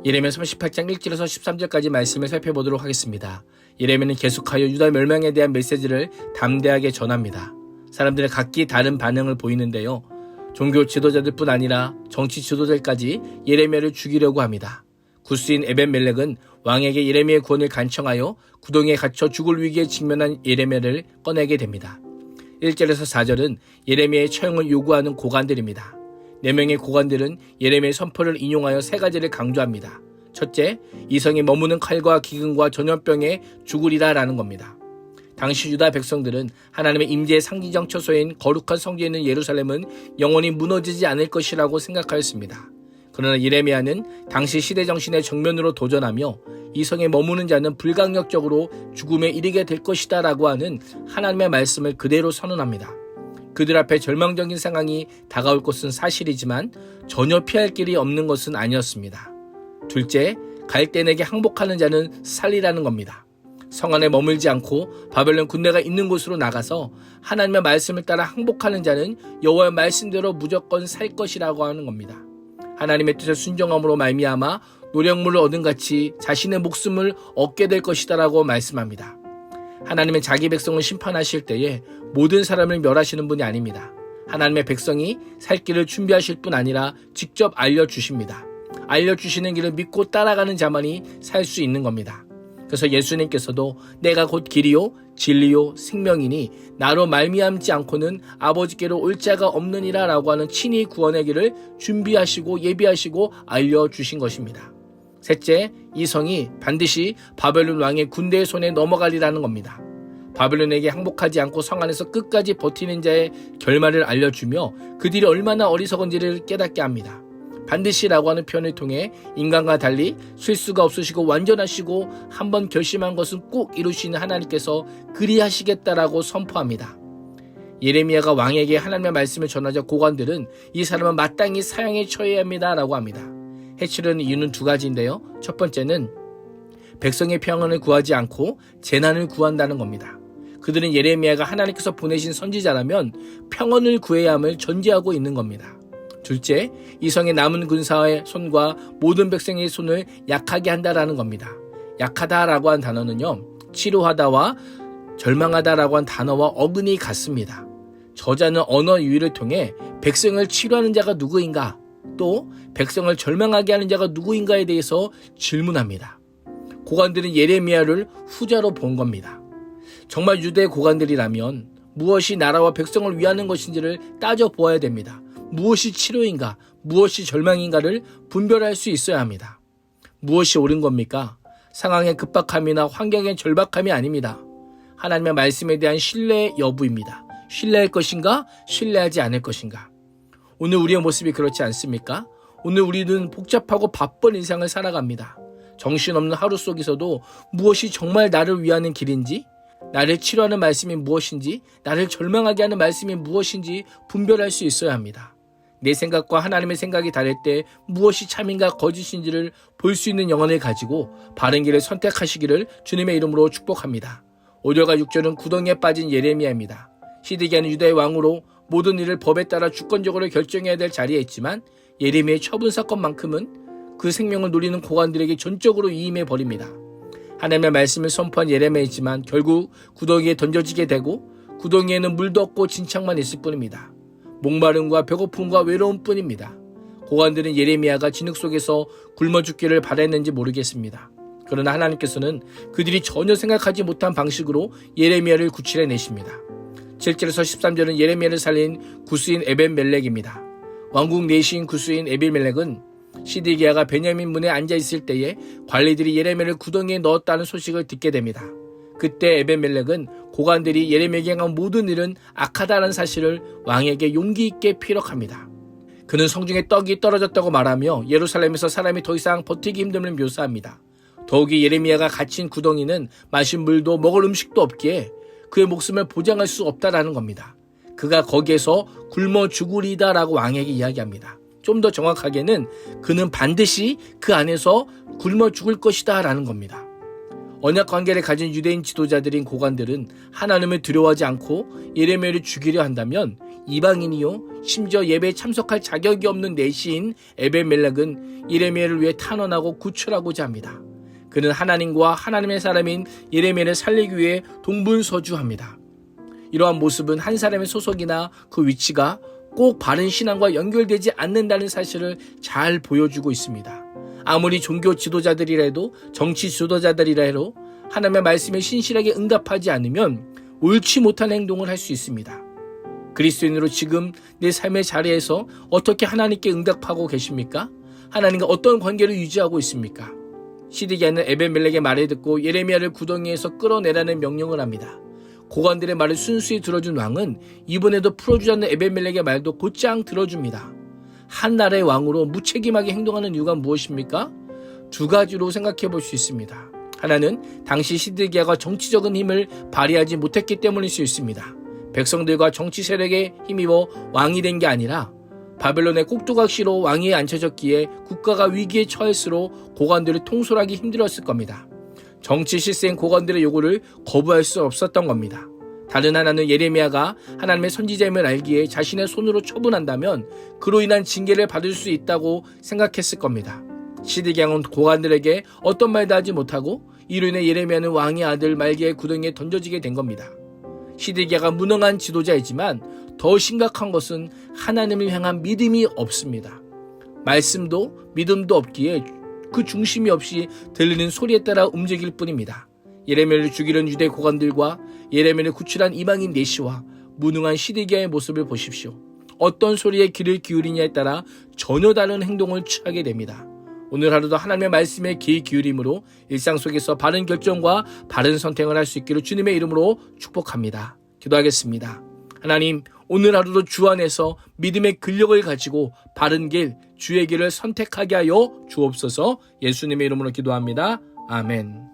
예레미야 38장 1절에서 13절까지 말씀을 살펴보도록 하겠습니다. 예레미야는 계속하여 유다 멸망에 대한 메시지를 담대하게 전합니다. 사람들은 각기 다른 반응을 보이는데요. 종교 지도자들뿐 아니라 정치 지도자들까지 예레미야를 죽이려고 합니다. 구스인 에벤멜렉은 왕에게 예레미야의 구원을 간청하여 구덩이에 갇혀 죽을 위기에 직면한 예레미야를 꺼내게 됩니다. 1절에서 4절은 예레미야의 처형을 요구하는 고관들입니다. 4명의 고관들은 예레미야의 선포를 인용하여 3가지를 강조합니다. 첫째, 이 성에 머무는 칼과 기근과 전염병에 죽으리라 라는 겁니다. 당시 유다 백성들은 하나님의 임재의 상징적 처소인 거룩한 성지에 있는 예루살렘은 영원히 무너지지 않을 것이라고 생각하였습니다. 그러나 예레미야는 당시 시대 정신의 정면으로 도전하며 이 성에 머무는 자는 불강력적으로 죽음에 이르게 될 것이다 라고 하는 하나님의 말씀을 그대로 선언합니다. 그들 앞에 절망적인 상황이 다가올 것은 사실이지만 전혀 피할 길이 없는 것은 아니었습니다. 둘째, 갈대에게 항복하는 자는 살리라는 겁니다. 성 안에 머물지 않고 바벨론 군대가 있는 곳으로 나가서 하나님의 말씀을 따라 항복하는 자는 여호와의 말씀대로 무조건 살 것이라고 하는 겁니다. 하나님의 뜻에 순종함으로 말미암아 노력물을 얻은 같이 자신의 목숨을 얻게 될 것이다 라고 말씀합니다. 하나님은 자기 백성을 심판하실 때에 모든 사람을 멸하시는 분이 아닙니다. 하나님의 백성이 살 길을 준비하실 뿐 아니라 직접 알려주십니다. 알려주시는 길을 믿고 따라가는 자만이 살 수 있는 겁니다. 그래서 예수님께서도 내가 곧 길이요 진리요 생명이니 나로 말미암지 않고는 아버지께로 올 자가 없느니라 라고 하는 친히 구원의 길을 준비하시고 예비하시고 알려주신 것입니다. 셋째, 이 성이 반드시 바벨론 왕의 군대의 손에 넘어가리라는 겁니다. 바벨론에게 항복하지 않고 성 안에서 끝까지 버티는 자의 결말을 알려주며 그들이 얼마나 어리석은지를 깨닫게 합니다. 반드시라고 하는 표현을 통해 인간과 달리 실수가 없으시고 완전하시고 한번 결심한 것은 꼭 이루시는 하나님께서 그리하시겠다라고 선포합니다. 예레미야가 왕에게 하나님의 말씀을 전하자 고관들은 이 사람은 마땅히 사형에 처해야 합니다 라고 합니다. 해치려는 이유는 2가지인데요. 첫 번째는 백성의 평안을 구하지 않고 재난을 구한다는 겁니다. 그들은 예레미야가 하나님께서 보내신 선지자라면 평안을 구해야 함을 전제하고 있는 겁니다. 둘째, 이 성의 남은 군사의 손과 모든 백성의 손을 약하게 한다라는 겁니다. 약하다라고 한 단어는요, 치료하다와 절망하다라고 한 단어와 어근이 같습니다. 저자는 언어 유희를 통해 백성을 치료하는 자가 누구인가, 또 백성을 절망하게 하는 자가 누구인가에 대해서 질문합니다. 고관들은 예레미야를 후자로 본 겁니다. 정말 유대 고관들이라면 무엇이 나라와 백성을 위하는 것인지를 따져보아야 됩니다. 무엇이 치료인가, 무엇이 절망인가를 분별할 수 있어야 합니다. 무엇이 옳은 겁니까? 상황의 급박함이나 환경의 절박함이 아닙니다. 하나님의 말씀에 대한 신뢰의 여부입니다. 신뢰할 것인가, 신뢰하지 않을 것인가. 오늘 우리의 모습이 그렇지 않습니까? 오늘 우리는 복잡하고 바쁜 일상을 살아갑니다. 정신없는 하루 속에서도 무엇이 정말 나를 위하는 길인지, 나를 치료하는 말씀이 무엇인지, 나를 절망하게 하는 말씀이 무엇인지 분별할 수 있어야 합니다. 내 생각과 하나님의 생각이 다를 때 무엇이 참인가 거짓인지를 볼 수 있는 영혼을 가지고 바른 길을 선택하시기를 주님의 이름으로 축복합니다. 5절과 6절은 구덩이에 빠진 예레미야입니다. 시드기야는 유다의 왕으로 모든 일을 법에 따라 주권적으로 결정해야 될 자리에 있지만 예레미야의 처분 사건만큼은 그 생명을 노리는 고관들에게 전적으로 위임해 버립니다. 하나님의 말씀을 선포한 예레미야이지만 결국 구덩이에 던져지게 되고 구덩이에는 물도 없고 진창만 있을 뿐입니다. 목마름과 배고픔과 외로움 뿐입니다. 고관들은 예레미야가 진흙 속에서 굶어 죽기를 바랬는지 모르겠습니다. 그러나 하나님께서는 그들이 전혀 생각하지 못한 방식으로 예레미야를 구출해내십니다. 7절에서 13절은 예레미야를 살린 구스인 에벤멜렉입니다. 왕국 내시인 구스인 에벤멜렉은 시드기야가 베냐민 문에 앉아있을 때에 관리들이 예레미야를 구덩이에 넣었다는 소식을 듣게 됩니다. 그때 에벤멜렉은 고관들이 예레미야에게 한 모든 일은 악하다는 사실을 왕에게 용기 있게 피력합니다. 그는 성중에 떡이 떨어졌다고 말하며 예루살렘에서 사람이 더 이상 버티기 힘듦을 묘사합니다. 더욱이 예레미야가 갇힌 구덩이는 마신 물도 먹을 음식도 없기에 그의 목숨을 보장할 수 없다라는 겁니다. 그가 거기에서 굶어 죽으리다 라고 왕에게 이야기합니다. 좀 더 정확하게는 그는 반드시 그 안에서 굶어 죽을 것이다 라는 겁니다. 언약 관계를 가진 유대인 지도자들인 고관들은 하나님을 두려워하지 않고 예레미야를 죽이려 한다면 이방인이요 심지어 예배에 참석할 자격이 없는 내시인 에벤멜렉은 예레미야를 위해 탄원하고 구출하고자 합니다. 그는 하나님과 하나님의 사람인 예레미야를 살리기 위해 동분서주합니다. 이러한 모습은 한 사람의 소속이나 그 위치가 꼭 바른 신앙과 연결되지 않는다는 사실을 잘 보여주고 있습니다. 아무리 종교 지도자들이라도 정치 지도자들이라 해도 하나님의 말씀에 신실하게 응답하지 않으면 옳지 못한 행동을 할 수 있습니다. 그리스도인으로 지금 내 삶의 자리에서 어떻게 하나님께 응답하고 계십니까? 하나님과 어떤 관계를 유지하고 있습니까? 시드기야는 에벤멜렉의 말을 듣고 예레미야를 구덩이에서 끌어내라는 명령을 합니다. 고관들의 말을 순수히 들어준 왕은 이번에도 풀어주자는 에벤멜렉의 말도 곧장 들어줍니다. 한 나라의 왕으로 무책임하게 행동하는 이유가 무엇입니까? 두 가지로 생각해 볼 수 있습니다. 하나는 당시 시드기야가 정치적인 힘을 발휘하지 못했기 때문일 수 있습니다. 백성들과 정치 세력에 힘입어 왕이 된 게 아니라 바벨론의 꼭두각시로 왕위에 앉혀졌기에 국가가 위기에 처할수록 고관들을 통솔하기 힘들었을 겁니다. 정치 실세인 고관들의 요구를 거부할 수 없었던 겁니다. 다른 하나는 예레미야가 하나님의 선지자임을 알기에 자신의 손으로 처분한다면 그로 인한 징계를 받을 수 있다고 생각했을 겁니다. 시드기야는 고관들에게 어떤 말도 하지 못하고 이로 인해 예레미야는 왕의 아들 말기의 구덩이에 던져지게 된 겁니다. 시드기야가 무능한 지도자이지만 더 심각한 것은 하나님을 향한 믿음이 없습니다. 말씀도 믿음도 없기에 그 중심이 없이 들리는 소리에 따라 움직일 뿐입니다. 예레미야를 죽이려는 유대 고관들과 예레미야를 구출한 이방인 내시와 무능한 시드기야의 모습을 보십시오. 어떤 소리에 귀를 기울이냐에 따라 전혀 다른 행동을 취하게 됩니다. 오늘 하루도 하나님의 말씀에 귀 기울임으로 일상 속에서 바른 결정과 바른 선택을 할 수 있기를 주님의 이름으로 축복합니다. 기도하겠습니다. 하나님, 오늘 하루도 주 안에서 믿음의 근력을 가지고 바른 길, 주의 길을 선택하게 하여 주옵소서. 예수님의 이름으로 기도합니다. 아멘.